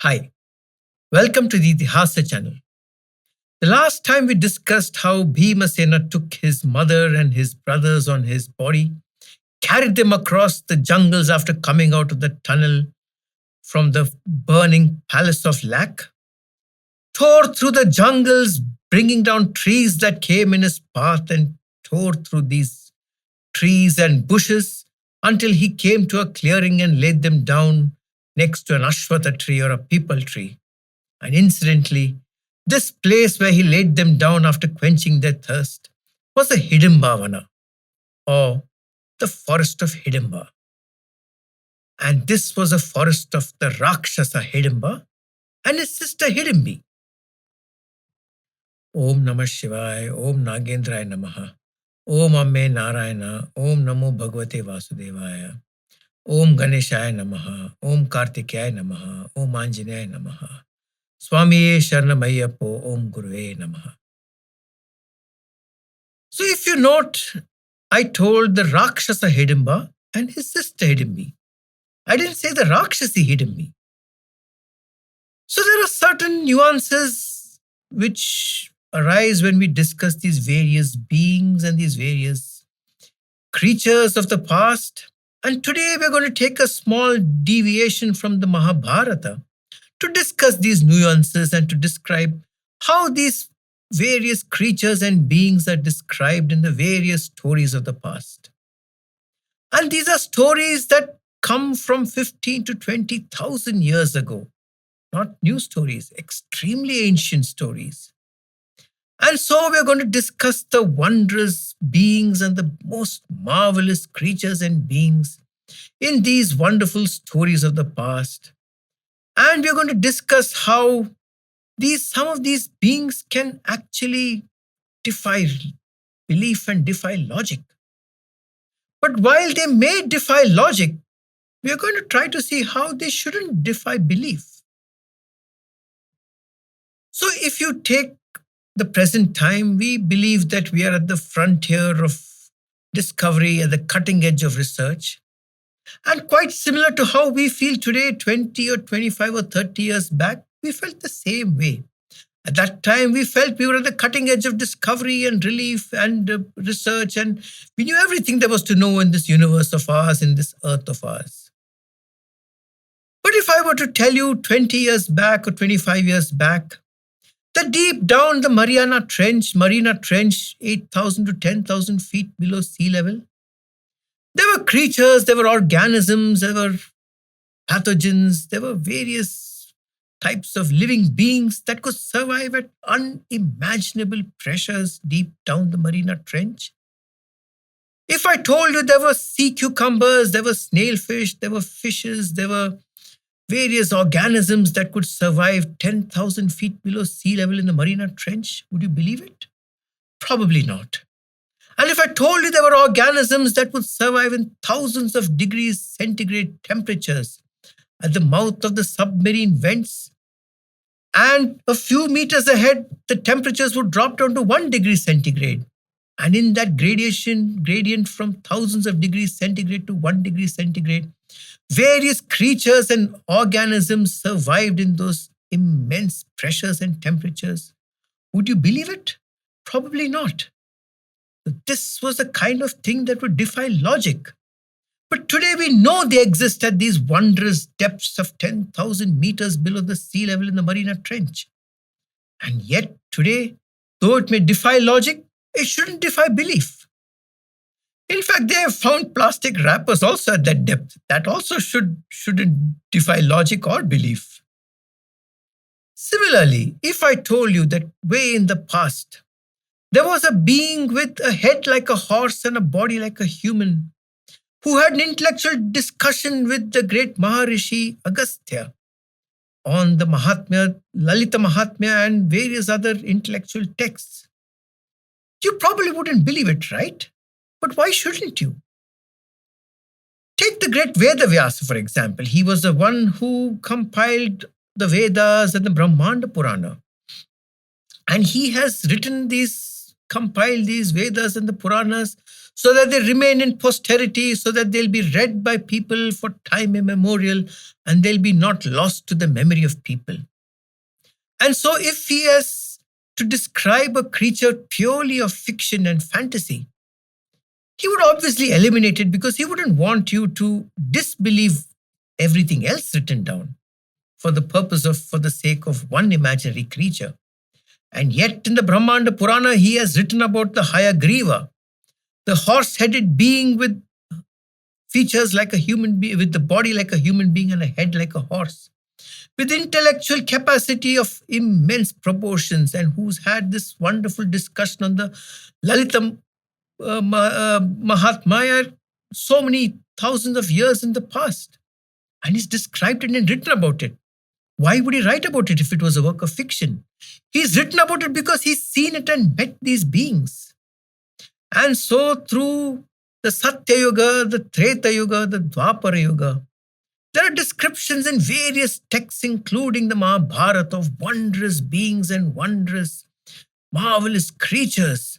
Hi, welcome to the Itihasa channel. The last time we discussed how Bhima took his mother and his brothers on his body, carried them across the jungles after coming out of the tunnel from the burning palace of Lac, tore through the jungles, bringing down trees that came in his path and tore through these trees and bushes until he came to a clearing and laid them down next to an ashwatha tree or a peepal tree. And incidentally, this place where he laid them down after quenching their thirst was the Hidimbavana, or the forest of Hidimba. And this was a forest of the Rakshasa Hidimba and his sister Hidimbi. Om Namah Shivaya, Om Nagendraya Namaha, Om Amme Narayana, Om Namo Bhagavate Vasudevaya, Om Ganeshaya Namaha, Om Kartikaya Namaha, Om Anjaneyaya Namaha. Swamiye Sharanamayyappo, Om Guruve Namaha. So if you note, I told the Rakshasa Hidimba and his sister Hidimbi. I didn't say the Rakshasi Hidimbi. So there are certain nuances which arise when we discuss these various beings and these various creatures of the past. And today we're going to take a small deviation from the Mahabharata to discuss these nuances and to describe how these various creatures and beings are described in the various stories of the past. And these are stories that come from 15 to 20,000 years ago, not new stories, extremely ancient stories. And so we're going to discuss the wondrous beings and the most marvelous creatures and beings in these wonderful stories of the past. And we're going to discuss how some of these beings can actually defy belief and defy logic. But while they may defy logic, we are going to try to see how they shouldn't defy belief. So if you take the present time, we believe that we are at the frontier of discovery, at the cutting edge of research. And quite similar to how we feel today, 20 or 25 or 30 years back, we felt the same way. At that time, we felt we were at the cutting edge of discovery and relief and research, and we knew everything there was to know in this universe of ours, in this earth of ours. But if I were to tell you 20 years back or 25 years back, that deep down the Marina Trench, 8,000 to 10,000 feet below sea level, there were creatures, there were organisms, there were pathogens, there were various types of living beings that could survive at unimaginable pressures deep down the Marina Trench. If I told you there were sea cucumbers, there were snailfish, there were fishes, there were various organisms that could survive 10,000 feet below sea level in the Marina Trench, would you believe it? Probably not. And if I told you there were organisms that would survive in thousands of degrees centigrade temperatures at the mouth of the submarine vents, and a few meters ahead, the temperatures would drop down to 1 degree centigrade. And in that gradient from thousands of degrees centigrade to 1 degree centigrade, various creatures and organisms survived in those immense pressures and temperatures. Would you believe it? Probably not. This was the kind of thing that would defy logic. But today we know they exist at these wondrous depths of 10,000 meters below the sea level in the Marina Trench. And yet today, though it may defy logic, it shouldn't defy belief. In fact, they have found plastic wrappers also at that depth. That also shouldn't defy logic or belief. Similarly, if I told you that way in the past, there was a being with a head like a horse and a body like a human, who had an intellectual discussion with the great Maharishi Agastya on the Mahatmya, Lalita Mahatmya and various other intellectual texts. You probably wouldn't believe it, right? But why shouldn't you? Take the great Vedavyasa, for example. He was the one who compiled the Vedas and the Brahmanda Purana. And he has compiled these Vedas and the Puranas so that they remain in posterity, so that they'll be read by people for time immemorial, and they'll be not lost to the memory of people. And so if he has to describe a creature purely of fiction and fantasy, he would obviously eliminate it, because he wouldn't want you to disbelieve everything else written down for the sake of one imaginary creature. And yet in the Brahmanda Purana, he has written about the Hayagriva, the horse-headed being with features like a human being, with the body like a human being and a head like a horse, with intellectual capacity of immense proportions, and who's had this wonderful discussion on the Lalita Mahatmya so many thousands of years in the past. And he's described it and written about it. Why would he write about it if it was a work of fiction? He's written about it because he's seen it and met these beings. And so through the Satya Yuga, the Treta Yuga, the Dwapara Yuga, there are descriptions in various texts, including the Mahabharata, of wondrous beings and wondrous, marvelous creatures.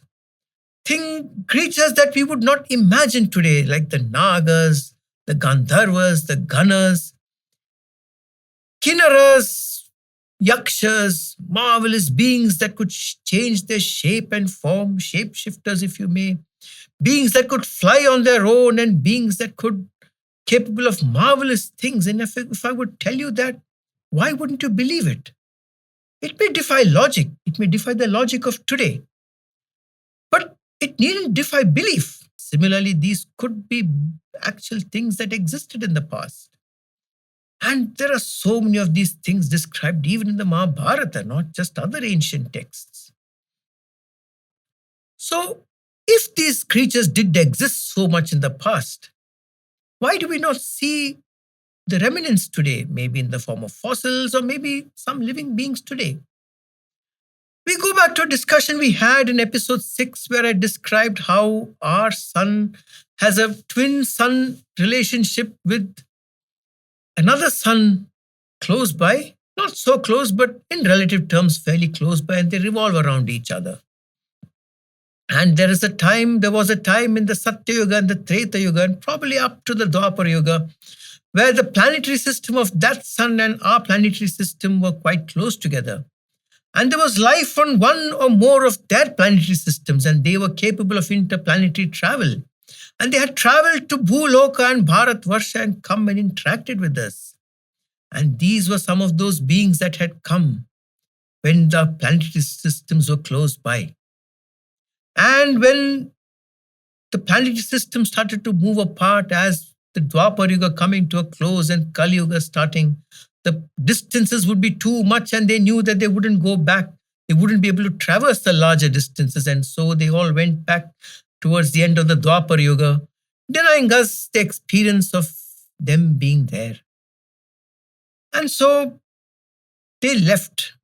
Creatures that we would not imagine today, like the Nagas, the Gandharvas, the Ganas, Kinnaras, Yakshas, marvelous beings that could change their shape and form, shapeshifters, if you may, beings that could fly on their own, and beings that could capable of marvelous things. And if I would tell you that, why wouldn't you believe it? It may defy logic. It may defy the logic of today. But it needn't defy belief. Similarly, these could be actual things that existed in the past. And there are so many of these things described even in the Mahabharata, not just other ancient texts. So, if these creatures did exist so much in the past, why do we not see the remnants today, maybe in the form of fossils or maybe some living beings today? We go back to a discussion we had in episode 6, where I described how our sun has a twin sun relationship with another sun close by, not so close, but in relative terms fairly close by, and they revolve around each other. And there was a time in the Satya Yuga and the Treta Yuga, and probably up to the Dwapara Yuga, where the planetary system of that sun and our planetary system were quite close together. And there was life on one or more of their planetary systems, and they were capable of interplanetary travel. And they had traveled to Bhuloka and Bharatvarsha and come and interacted with us. And these were some of those beings that had come when the planetary systems were close by. And when the planetary system started to move apart, as the Dwapara Yuga coming to a close and Kali Yuga starting, the distances would be too much, and they knew that they wouldn't go back. They wouldn't be able to traverse the larger distances. And so they all went back towards the end of the Dwapara Yuga, denying us the experience of them being there. And so they left,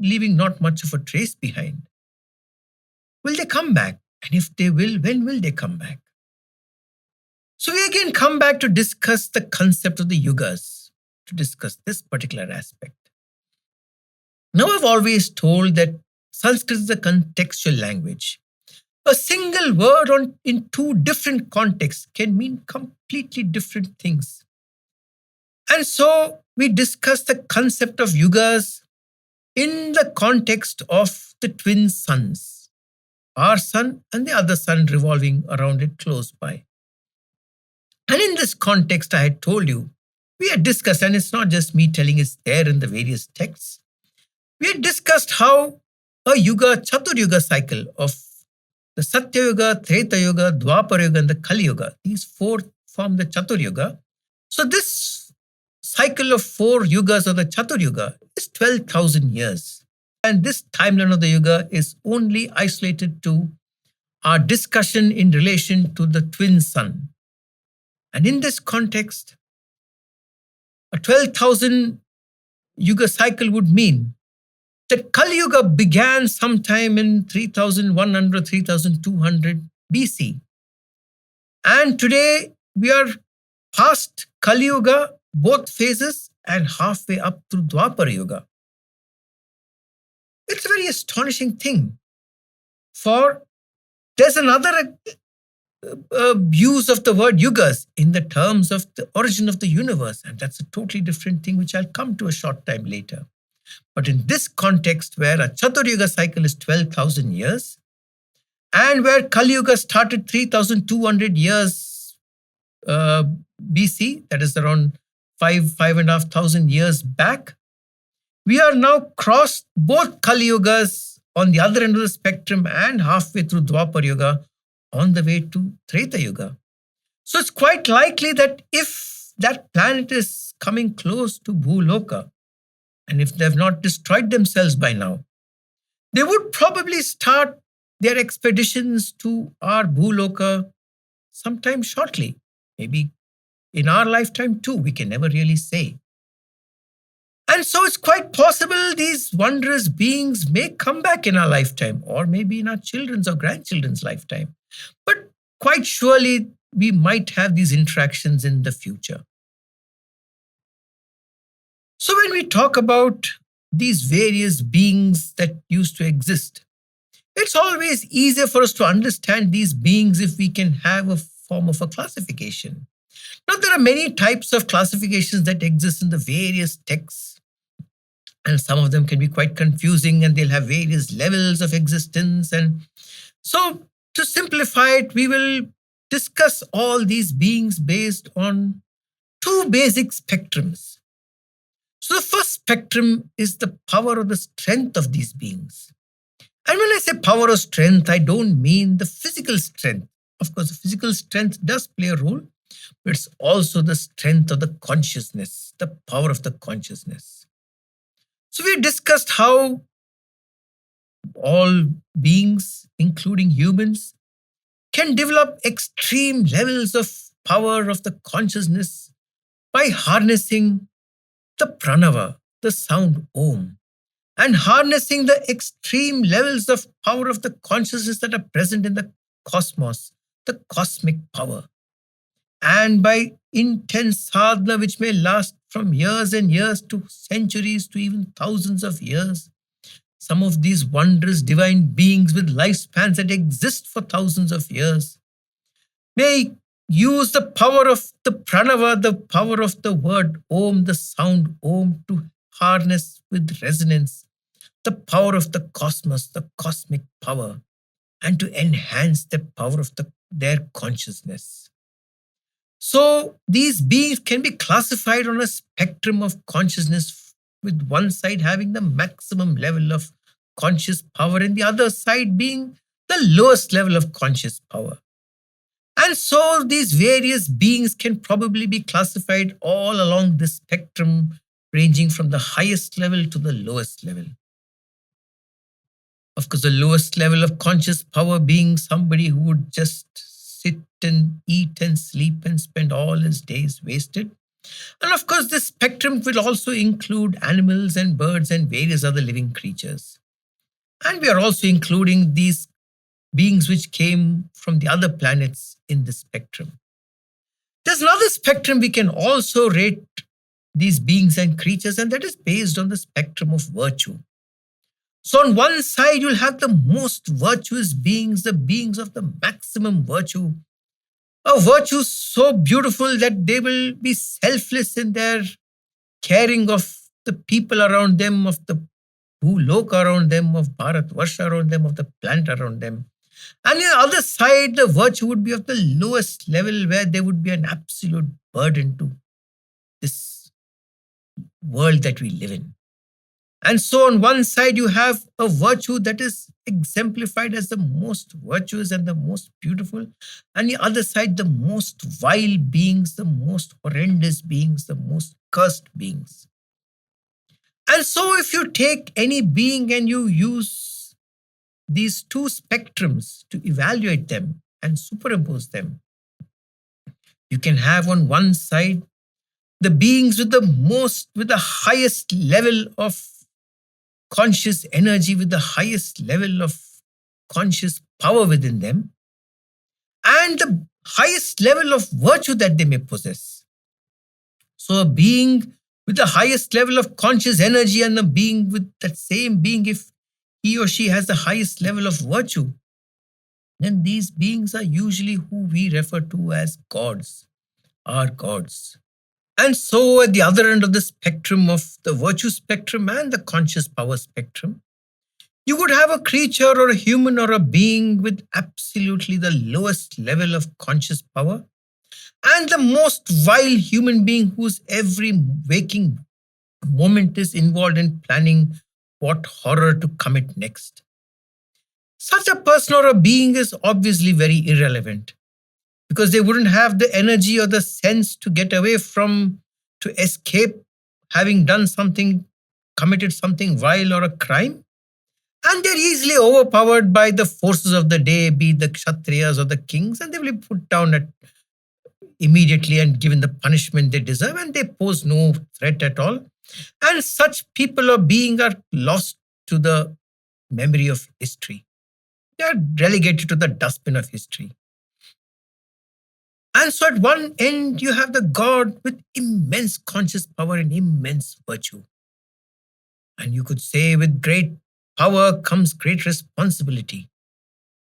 leaving not much of a trace behind. Will they come back? And if they will, when will they come back? So we again come back to discuss the concept of the yugas, to discuss this particular aspect. Now, I've always told that Sanskrit is a contextual language. A single word in two different contexts can mean completely different things. And so we discuss the concept of yugas in the context of the twin suns, our sun and the other sun revolving around it close by. And in this context, I had told you, we had discussed, and it's not just me telling, it's there in the various texts. We had discussed how a yuga, Chatur Yuga cycle of the Satya Yuga, Treta Yuga, Dwapara Yuga, and the Kali Yuga, these four form the Chatur Yuga. So this cycle of 4 yugas of the Chatur Yuga is 12,000 years. And this timeline of the yuga is only isolated to our discussion in relation to the twin sun. And in this context, a 12,000 yuga cycle would mean that Kali Yuga began sometime in 3100, 3200 BC. And today we are past Kali Yuga, both phases, and halfway up through Dwapara Yuga. It's a very astonishing thing. For there's another use of the word Yugas in the terms of the origin of the universe. And that's a totally different thing, which I'll come to a short time later. But in this context, where a Chatur Yuga cycle is 12,000 years, and where Kali Yuga started 3,200 years BC, that is around 5,500 years back, we are now crossed both Kali Yugas on the other end of the spectrum and halfway through Dwapar Yuga on the way to Treta Yuga. So it's quite likely that if that planet is coming close to Bhuloka, and if they've not destroyed themselves by now, they would probably start their expeditions to our Bhuloka sometime shortly. Maybe in our lifetime too, we can never really say. And so it's quite possible these wondrous beings may come back in our lifetime, or maybe in our children's or grandchildren's lifetime. But quite surely we might have these interactions in the future. So when we talk about these various beings that used to exist, it's always easier for us to understand these beings if we can have a form of a classification. Now, there are many types of classifications that exist in the various texts, and some of them can be quite confusing, and they'll have various levels of existence. And so, to simplify it, we will discuss all these beings based on two basic spectrums. So the first spectrum is the power or the strength of these beings. And when I say power or strength, I don't mean the physical strength. Of course, the physical strength does play a role, but it's also the strength of the consciousness, the power of the consciousness. So we discussed how all beings, including humans, can develop extreme levels of power of the consciousness by harnessing the pranava, the sound Om, and harnessing the extreme levels of power of the consciousness that are present in the cosmos, the cosmic power. And by intense sadhana, which may last from years and years to centuries to even thousands of years, some of these wondrous divine beings with lifespans that exist for thousands of years may use the power of the pranava, the power of the word Om, the sound Om, to harness with resonance the power of the cosmos, the cosmic power, and to enhance the power of their consciousness. So these beings can be classified on a spectrum of consciousness, with one side having the maximum level of conscious power and the other side being the lowest level of conscious power. And so these various beings can probably be classified all along this spectrum, ranging from the highest level to the lowest level. Of course, the lowest level of conscious power being somebody who would just sit and eat and sleep and spend all his days wasted. And of course, this spectrum will also include animals and birds and various other living creatures. And we are also including these beings which came from the other planets in this spectrum. There's another spectrum we can also rate these beings and creatures, and that is based on the spectrum of virtue. So on one side, you'll have the most virtuous beings, the beings of the maximum virtue, a virtue so beautiful that they will be selfless in their caring of the people around them, of the Bhuloka around them, of Bharatvarsha around them, of the planet around them. And on the other side, the virtue would be of the lowest level, where they would be an absolute burden to this world that we live in. And so on one side, you have a virtue that is exemplified as the most virtuous and the most beautiful. And the other side, the most vile beings, the most horrendous beings, the most cursed beings. And so if you take any being and you use these two spectrums to evaluate them and superimpose them, you can have on one side the beings with the highest level of conscious energy, with the highest level of conscious power within them, and the highest level of virtue that they may possess. So a being with the highest level of conscious energy and a being with that same being, if he or she has the highest level of virtue, then these beings are usually who we refer to as gods, our gods. And so, at the other end of the spectrum of the virtue spectrum and the conscious power spectrum, you could have a creature or a human or a being with absolutely the lowest level of conscious power and the most vile human being whose every waking moment is involved in planning what horror to commit next. Such a person or a being is obviously very irrelevant because they wouldn't have the energy or the sense to get away from, to escape having done something, committed something vile or a crime. And they're easily overpowered by the forces of the day, be it the kshatriyas or the kings, and they will be put down immediately and given the punishment they deserve, and they pose no threat at all. And such people or beings are lost to the memory of history. They are relegated to the dustbin of history. And so at one end, you have the God with immense conscious power and immense virtue. And you could say with great power comes great responsibility.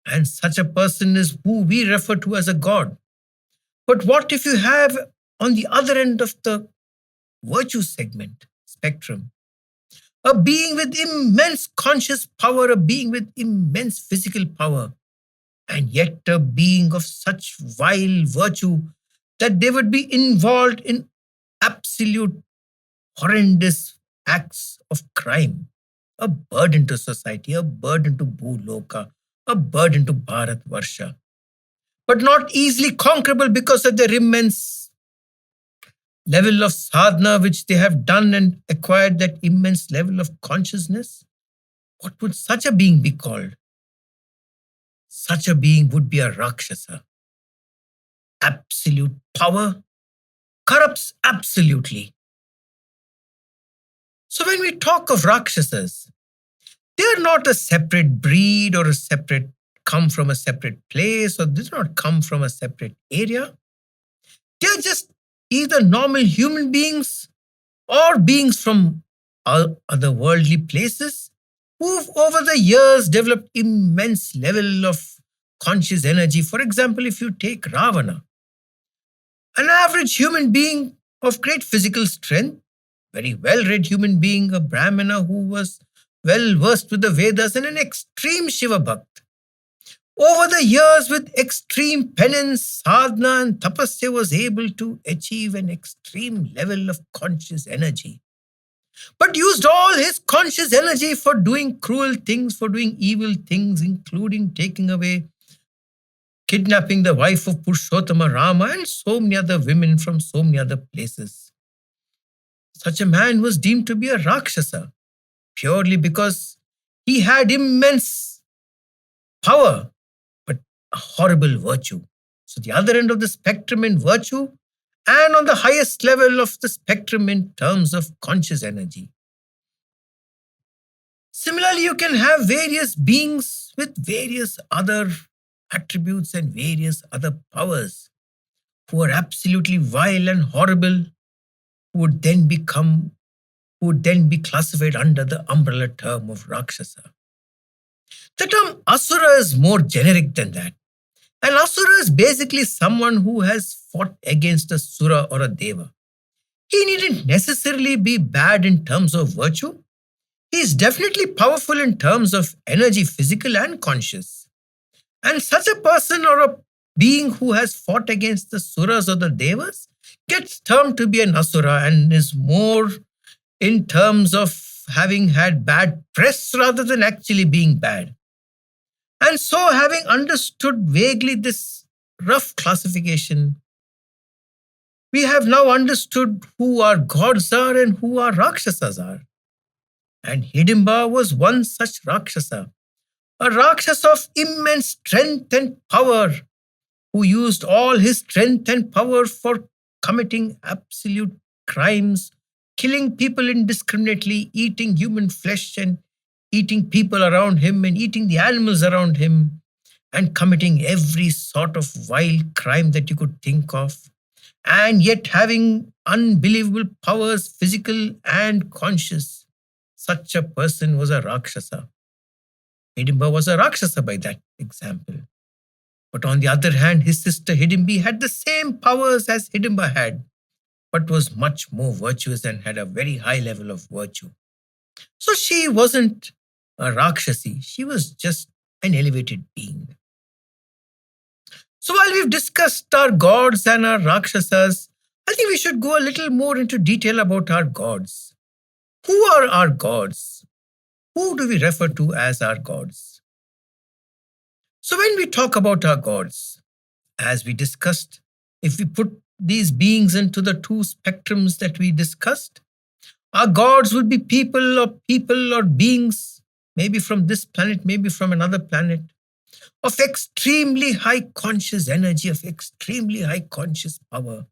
And such a person is who we refer to as a God. But what if you have on the other end of the virtue segment, spectrum, a being with immense conscious power, a being with immense physical power, and yet a being of such vile virtue that they would be involved in absolute horrendous acts of crime, a burden to society, a burden to Bhuloka, a burden to Bharatvarsha, but not easily conquerable because of their immense level of sadhana which they have done and acquired that immense level of consciousness. What would such a being be called? Such a being would be a Rakshasa. Absolute power corrupts absolutely. So when we talk of Rakshasas, they are not a separate breed or a separate come from a separate place, or they do not come from a separate area. They are just either normal human beings or beings from other worldly places who've over the years developed immense level of conscious energy. For example, if you take Ravana, an average human being of great physical strength, very well-read human being, a Brahmana who was well-versed with the Vedas and an extreme Shiva Bhakt. Over the years, with extreme penance, sadhana and tapasya, was able to achieve an extreme level of conscious energy, but used all his conscious energy for doing cruel things, for doing evil things, including taking away, kidnapping the wife of Purushottama Rama and so many other women from so many other places. Such a man was deemed to be a Rakshasa purely because he had immense power, but a horrible virtue. So the other end of the spectrum in virtue and on the highest level of the spectrum in terms of conscious energy. Similarly, you can have various beings with various other attributes and various other powers who are absolutely vile and horrible, who would then be classified under the umbrella term of Rakshasa. The term Asura is more generic than that. An Asura is basically someone who has fought against a Sura or a Deva. He needn't necessarily be bad in terms of virtue. He is definitely powerful in terms of energy, physical and conscious. And such a person or a being who has fought against the Suras or the Devas gets termed to be an Asura and is more in terms of having had bad press rather than actually being bad. And so, having understood vaguely this rough classification, we have now understood who our gods are and who our Rakshasas are. And Hidimba was one such Rakshasa, a Rakshasa of immense strength and power, who used all his strength and power for committing absolute crimes, killing people indiscriminately, eating human flesh and eating people around him and eating the animals around him, and committing every sort of vile crime that you could think of, and yet having unbelievable powers, physical and conscious. Such a person was a Rakshasa. Hidimba was a Rakshasa by that example. But on the other hand, his sister Hidimbi had the same powers as Hidimba had, but was much more virtuous and had a very high level of virtue. So she wasn't a Rakshasi, she was just an elevated being. So while we've discussed our gods and our Rakshasas, I think we should go a little more into detail about our gods. Who are our gods? Who do we refer to as our gods? So when we talk about our gods, as we discussed, if we put these beings into the two spectrums that we discussed, our gods would be people or beings, maybe from this planet, maybe from another planet, of extremely high conscious energy, of extremely high conscious power,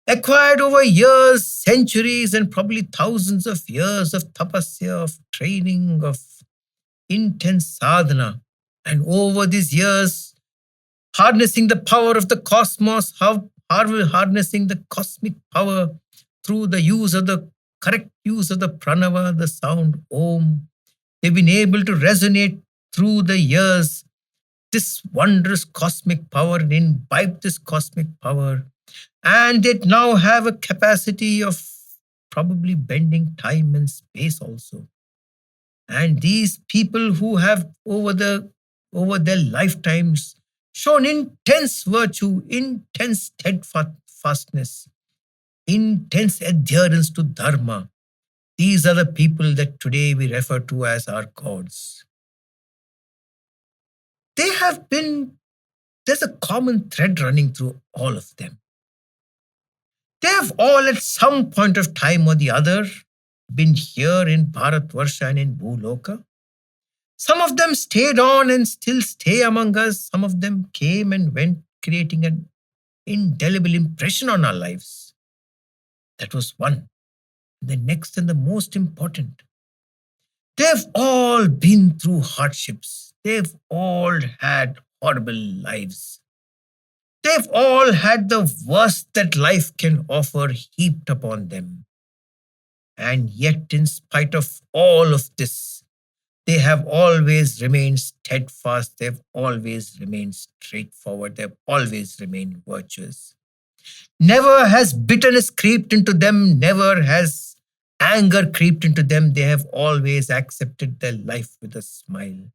acquired over years, centuries, and probably thousands of years of tapasya, of training, of intense sadhana. And over these years, harnessing the power of the cosmos, harnessing the cosmic power through the use of the correct use of the pranava, the sound Om. They've been able to resonate through the years this wondrous cosmic power and imbibe this cosmic power. And they now have a capacity of probably bending time and space also. And these people who have over their lifetimes shown intense virtue, intense steadfastness, intense adherence to dharma. These are the people that today we refer to as our gods. There's a common thread running through all of them. They have all at some point of time or the other been here in Bharatvarsha and in Bhuloka. Some of them stayed on and still stay among us. Some of them came and went, creating an indelible impression on our lives. That was one. The next and the most important. They've all been through hardships. They've all had horrible lives. They've all had the worst that life can offer heaped upon them. And yet, in spite of all of this, they have always remained steadfast. They've always remained straightforward. They've always remained virtuous. Never has bitterness creeped into them. Never has anger creeped into them. They have always accepted their life with a smile.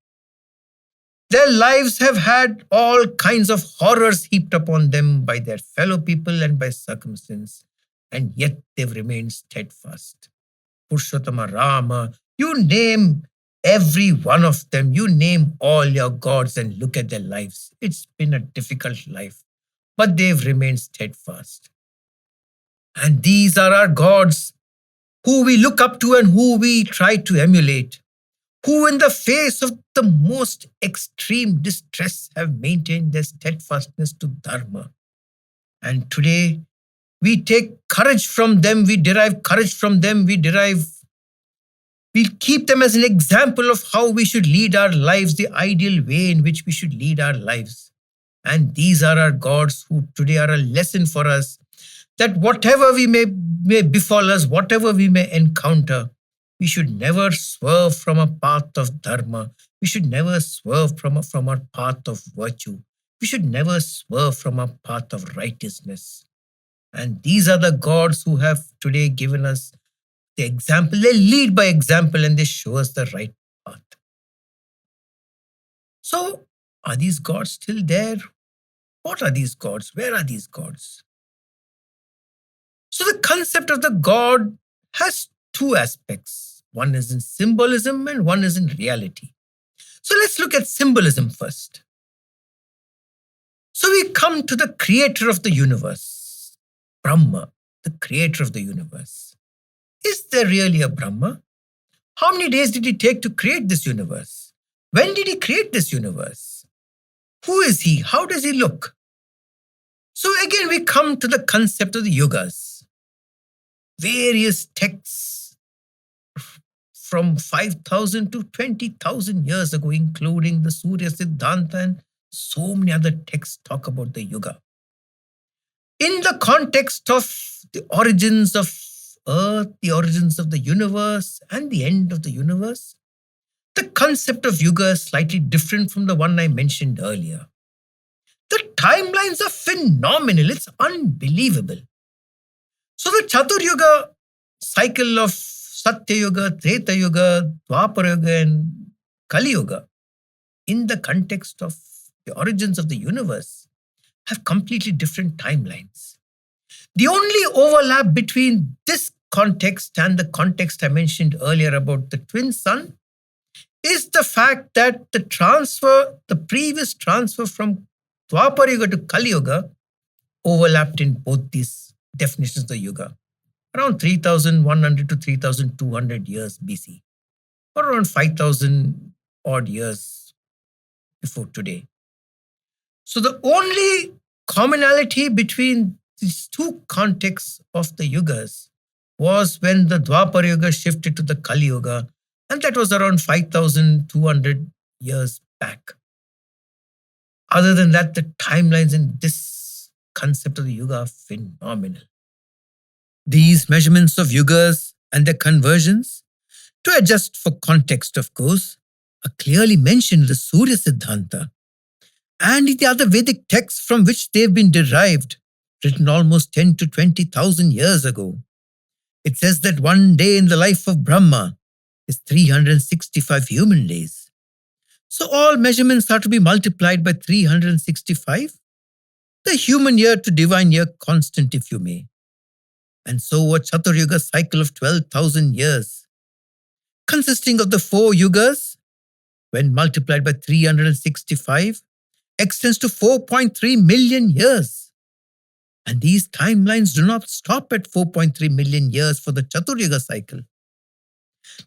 Their lives have had all kinds of horrors heaped upon them by their fellow people and by circumstance, and yet they've remained steadfast. Purushottama Rama, you name every one of them, you name all your gods and look at their lives. It's been a difficult life, but they've remained steadfast. And these are our gods who we look up to and who we try to emulate, who in the face of the most extreme distress have maintained their steadfastness to dharma. And today, we take courage from them, we derive courage from them, we keep them as an example of how we should lead our lives, the ideal way in which we should lead our lives. And these are our gods who today are a lesson for us, that whatever we may befall us, whatever we may encounter, we should never swerve from a path of dharma. We should never swerve from our path of virtue. We should never swerve from a path of righteousness. And these are the gods who have today given us the example. They lead by example and they show us the right path. So, are these gods still there? What are these gods? Where are these gods? So, the concept of the god has two aspects. One is in symbolism and one is in reality. So, let's look at symbolism first. So, we come to the creator of the universe, Brahma, the creator of the universe. Is there really a Brahma? How many days did he take to create this universe? When did he create this universe? Who is he? How does he look? So again, we come to the concept of the Yugas. Various texts from 5,000 to 20,000 years ago, including the Surya Siddhanta and so many other texts talk about the Yuga. In the context of the origins of Earth, the origins of the universe, and the end of the universe, the concept of Yuga is slightly different from the one I mentioned earlier. The timelines are phenomenal. It's unbelievable. So the Chaturyuga cycle of Satya Yuga, Treta Yuga, Dwapara Yuga, and Kali Yuga, in the context of the origins of the universe, have completely different timelines. The only overlap between this context and the context I mentioned earlier about the twin sun is the fact that the previous transfer from Dwapara Yuga to Kali Yuga overlapped in both these definitions of the Yuga, around 3100 to 3200 years BC, or around 5000 odd years before today. So the only commonality between these two contexts of the Yugas was when the Dwapara Yuga shifted to the Kali Yuga, and that was around 5200 years back. Other than that, the timelines in this concept of the Yuga are phenomenal. These measurements of Yugas and their conversions, to adjust for context of course, are clearly mentioned in the Surya Siddhanta and in the other Vedic texts from which they have been derived, written almost 10 to 20,000 years ago. It says that one day in the life of Brahma is 365 human days. So all measurements are to be multiplied by 365, the human year to divine year constant if you may. And so a Chaturyuga cycle of 12,000 years, consisting of the 4 yugas, when multiplied by 365, extends to 4.3 million years. And these timelines do not stop at 4.3 million years for the Chaturyuga cycle.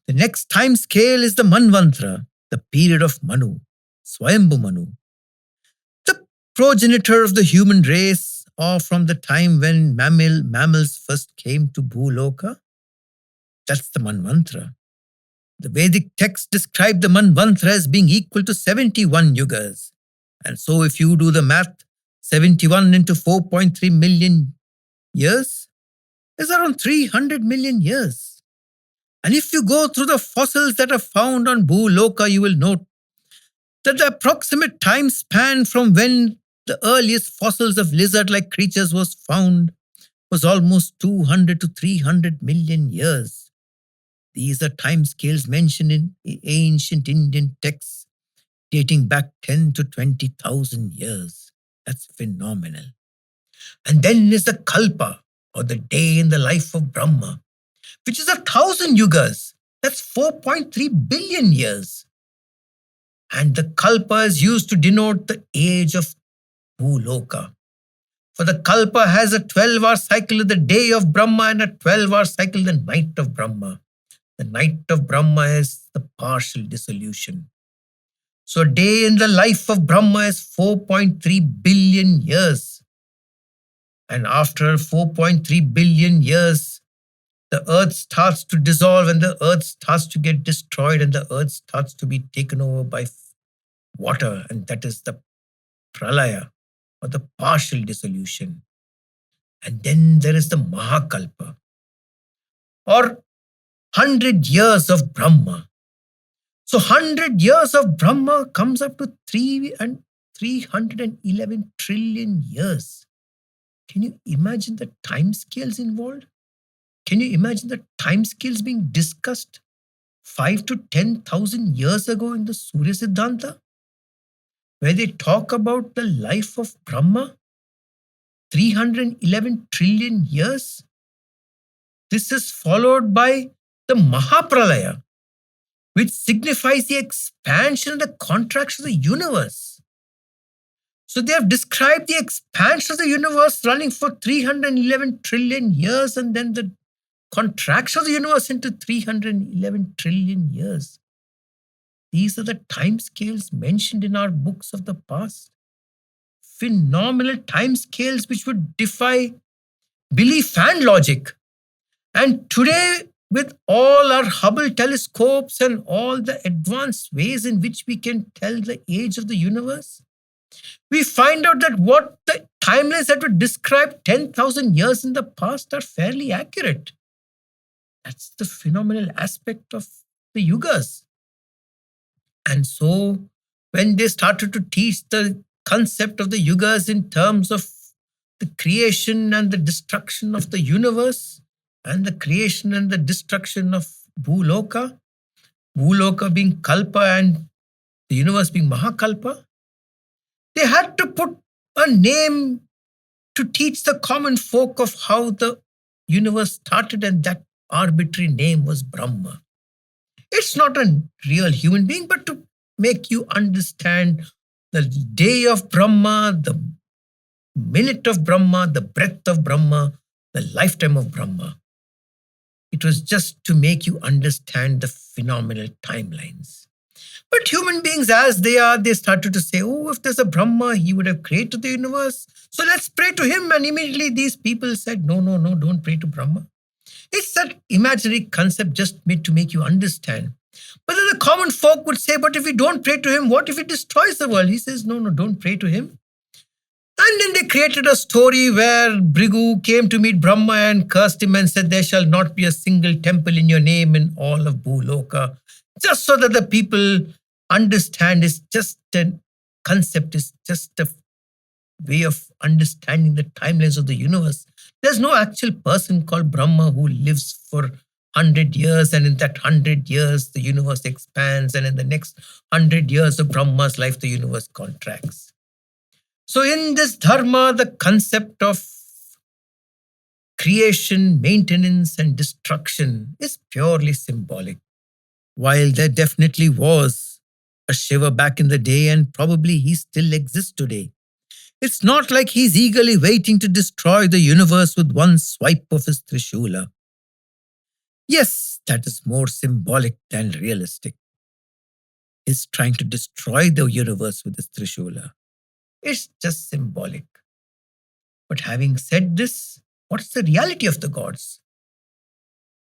The next time scale is the Manvantara, the period of Manu, Swayambhu Manu, the progenitor of the human race, or from the time when mammals first came to Bhuloka. That's the Manvantara. The Vedic texts describe the Manvantara as being equal to 71 yugas. And so if you do the math, 71 into 4.3 million years is around 300 million years. And if you go through the fossils that are found on Bhuloka, you will note that the approximate time span from when the earliest fossils of lizard-like creatures was found was almost 200 to 300 million years. These are timescales mentioned in ancient Indian texts dating back 10 to 20,000 years. That's phenomenal. And then is the Kalpa, or the day in the life of Brahma, which is 1,000 yugas. That's 4.3 billion years. And the Kalpa is used to denote the age of Bhuloka. For the Kalpa has a 12-hour cycle of the day of Brahma and a 12-hour cycle of the night of Brahma. The night of Brahma is the partial dissolution. So a day in the life of Brahma is 4.3 billion years. And after 4.3 billion years, the earth starts to dissolve and the earth starts to get destroyed and the earth starts to be taken over by water. And that is the pralaya, or the partial dissolution. And then there is the Mahakalpa, or 100 years of Brahma. So 100 years of Brahma comes up to 311 trillion years. Can you imagine the time scales involved? Can you imagine the time scales being discussed 5 to 10,000 years ago in the Surya Siddhanta, where they talk about the life of Brahma? 311 trillion years. This is followed by the Mahapralaya, which signifies the expansion and the contraction of the universe. So they have described the expansion of the universe running for 311 trillion years and then the contraction of the universe into 311 trillion years. These are the time scales mentioned in our books of the past. Phenomenal time scales which would defy belief and logic. And today, with all our Hubble telescopes and all the advanced ways in which we can tell the age of the universe, we find out that what the timelines that were described 10,000 years in the past are fairly accurate. That's the phenomenal aspect of the Yugas. And so, when they started to teach the concept of the Yugas in terms of the creation and the destruction of the universe, and the creation and the destruction of Bhuloka, Bhuloka being Kalpa and the universe being Mahakalpa. They had to put a name to teach the common folk of how the universe started, and that arbitrary name was Brahma. It's not a real human being, but to make you understand the day of Brahma, the minute of Brahma, the breath of Brahma, the lifetime of Brahma. It was just to make you understand the phenomenal timelines. But human beings, as they are, they started to say, oh, if there's a Brahma, he would have created the universe. So let's pray to him. And immediately these people said, no, don't pray to Brahma. It's that imaginary concept just made to make you understand. But then the common folk would say, but if we don't pray to him, what if he destroys the world? He says, no, don't pray to him. And then they created a story where Bhrigu came to meet Brahma and cursed him and said, there shall not be a single temple in your name in all of Bhuloka. Just so that the people understand it's just a concept, it's just a way of understanding the timelines of the universe. There's no actual person called Brahma who lives for 100 years, and in that 100 years, the universe expands, and in the next 100 years of Brahma's life, the universe contracts. So in this dharma, the concept of creation, maintenance, and destruction is purely symbolic. While there definitely was a Shiva back in the day, and probably he still exists today, it's not like he's eagerly waiting to destroy the universe with one swipe of his Trishula. Yes, that is more symbolic than realistic. He's trying to destroy the universe with his Trishula. It's just symbolic. But having said this, what's the reality of the gods?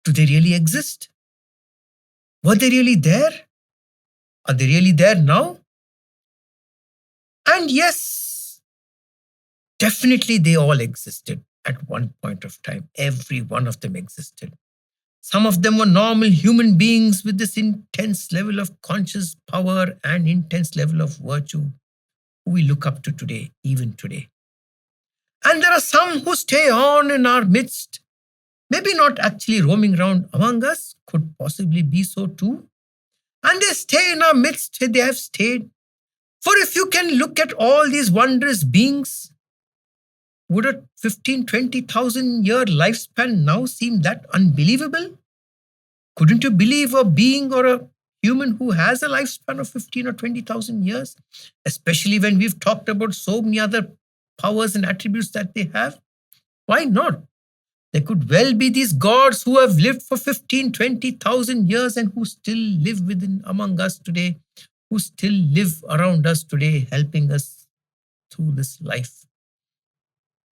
Do they really exist? Were they really there? Are they really there now? And yes, definitely they all existed at one point of time. Every one of them existed. Some of them were normal human beings with this intense level of conscious power and intense level of virtue who we look up to today, even today. And there are some who stay on in our midst, maybe not actually roaming around among us, could possibly be so too. And they stay in our midst, they have stayed. For if you can look at all these wondrous beings, would a 15,000-20,000 year lifespan now seem that unbelievable? Couldn't you believe a being or a human who has a lifespan of 15 or 20,000 years? Especially when we've talked about so many other powers and attributes that they have. Why not? There could well be these gods who have lived for 15,000-20,000 years and who still live within among us today, who still live around us today, helping us through this life.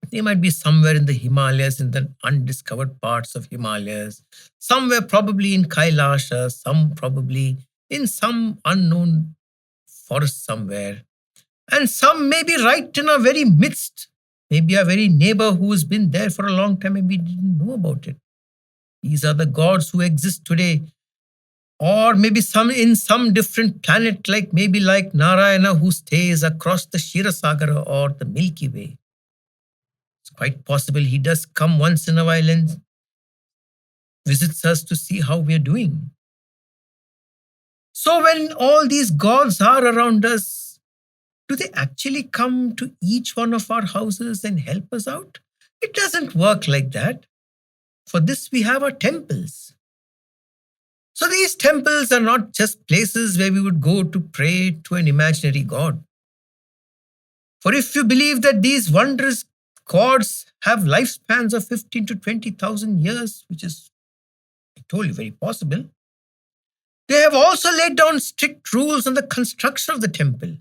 They might be somewhere in the Himalayas, in the undiscovered parts of Himalayas, somewhere probably in Kailasha, some probably in some unknown forest somewhere, and some maybe right in our very midst, maybe our very neighbor who has been there for a long time and we didn't know about it. These are the gods who exist today. Or maybe some in some different planet, like maybe like Narayana who stays across the Kshirasagara or the Milky Way. It's quite possible he does come once in a while and visits us to see how we are doing. So when all these gods are around us, do they actually come to each one of our houses and help us out? It doesn't work like that. For this, we have our temples. So these temples are not just places where we would go to pray to an imaginary god. For if you believe that these wondrous gods have lifespans of 15 to 20,000 years, which is, I told you, very possible, they have also laid down strict rules on the construction of the temple.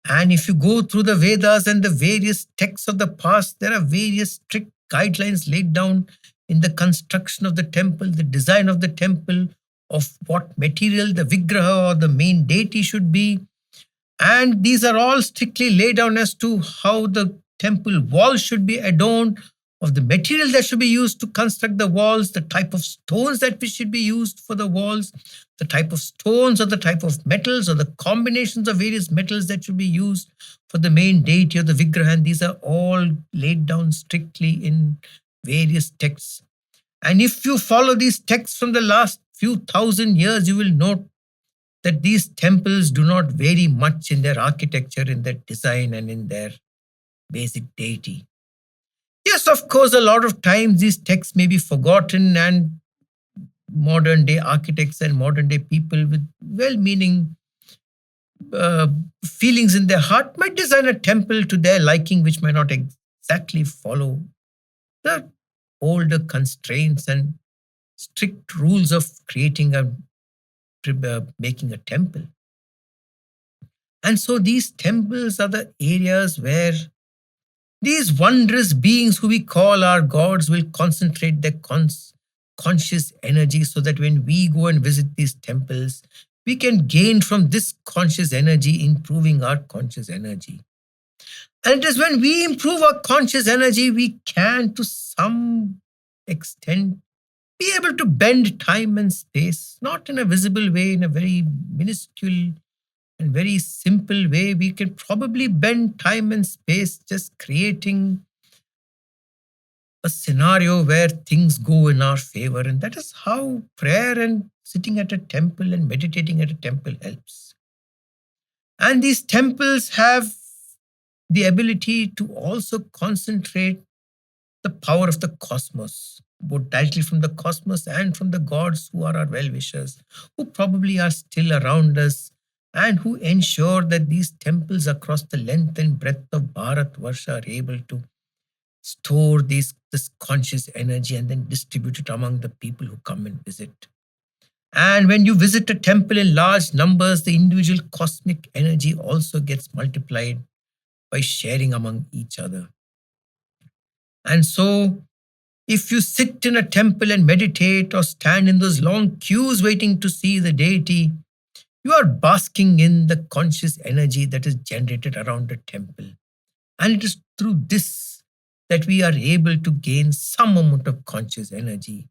And if you go through the Vedas and the various texts of the past, there are various strict guidelines laid down in the construction of the temple, the design of the temple, of what material the Vigraha or the main deity should be. And these are all strictly laid down as to how the temple walls should be adorned, of the material that should be used to construct the walls, the type of stones that should be used for the walls, the type of stones or the type of metals or the combinations of various metals that should be used for the main deity or the Vigraha. And these are all laid down strictly in various texts. And if you follow these texts from the last few thousand years, you will note that these temples do not vary much in their architecture, in their design, and in their basic deity. Yes, of course, a lot of times these texts may be forgotten, and modern day architects and modern day people with well meaning feelings in their heart might design a temple to their liking, which might not exactly follow the older constraints and strict rules of creating making a temple. And so these temples are the areas where these wondrous beings who we call our gods will concentrate their conscious energy, so that when we go and visit these temples, we can gain from this conscious energy, improving our conscious energy. And it is when we improve our conscious energy, we can, to some extent, be able to bend time and space, not in a visible way, in a very minuscule and very simple way. We can probably bend time and space, just creating a scenario where things go in our favor. And that is how prayer and sitting at a temple and meditating at a temple helps. And these temples have the ability to also concentrate the power of the cosmos, both directly from the cosmos and from the gods who are our well-wishers, who probably are still around us, and who ensure that these temples across the length and breadth of Bharatvarsha are able to store this conscious energy and then distribute it among the people who come and visit. And when you visit a temple in large numbers, the individual cosmic energy also gets multiplied by sharing among each other. And so, if you sit in a temple and meditate or stand in those long queues waiting to see the deity, you are basking in the conscious energy that is generated around the temple. And it is through this that we are able to gain some amount of conscious energy,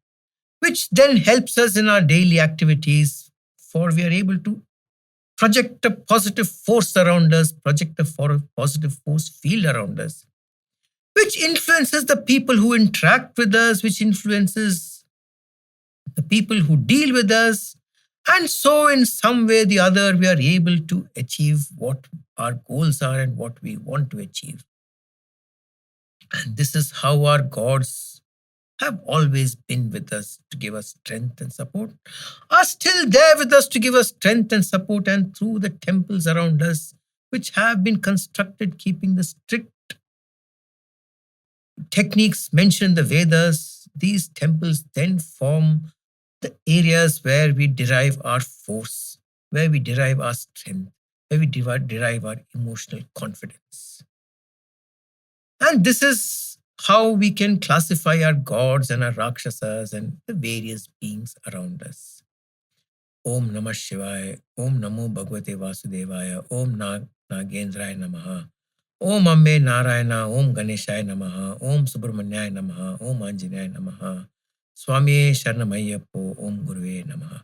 which then helps us in our daily activities, for we are able to project a positive force around us, project a positive force field around us, which influences the people who interact with us, which influences the people who deal with us. And so in some way or the other, we are able to achieve what our goals are and what we want to achieve. And this is how our gods have always been with us to give us strength and support, are still there with us to give us strength and support, and through the temples around us, which have been constructed keeping the strict techniques mentioned in the Vedas, these temples then form the areas where we derive our force, where we derive our strength, where we derive our emotional confidence. And this is how we can classify our gods and our Rakshasas and the various beings around us. Om Namah Shivaya, Om Namo Bhagavate Vasudevaya, Om Nagendraya Namaha, Om Ambe Narayana, Om Ganeshaya Namaha, Om Subramanyaya Namaha, Om Anjaneyaya Namaha, Swami Sharanamayyappo, Om Guruve Namaha.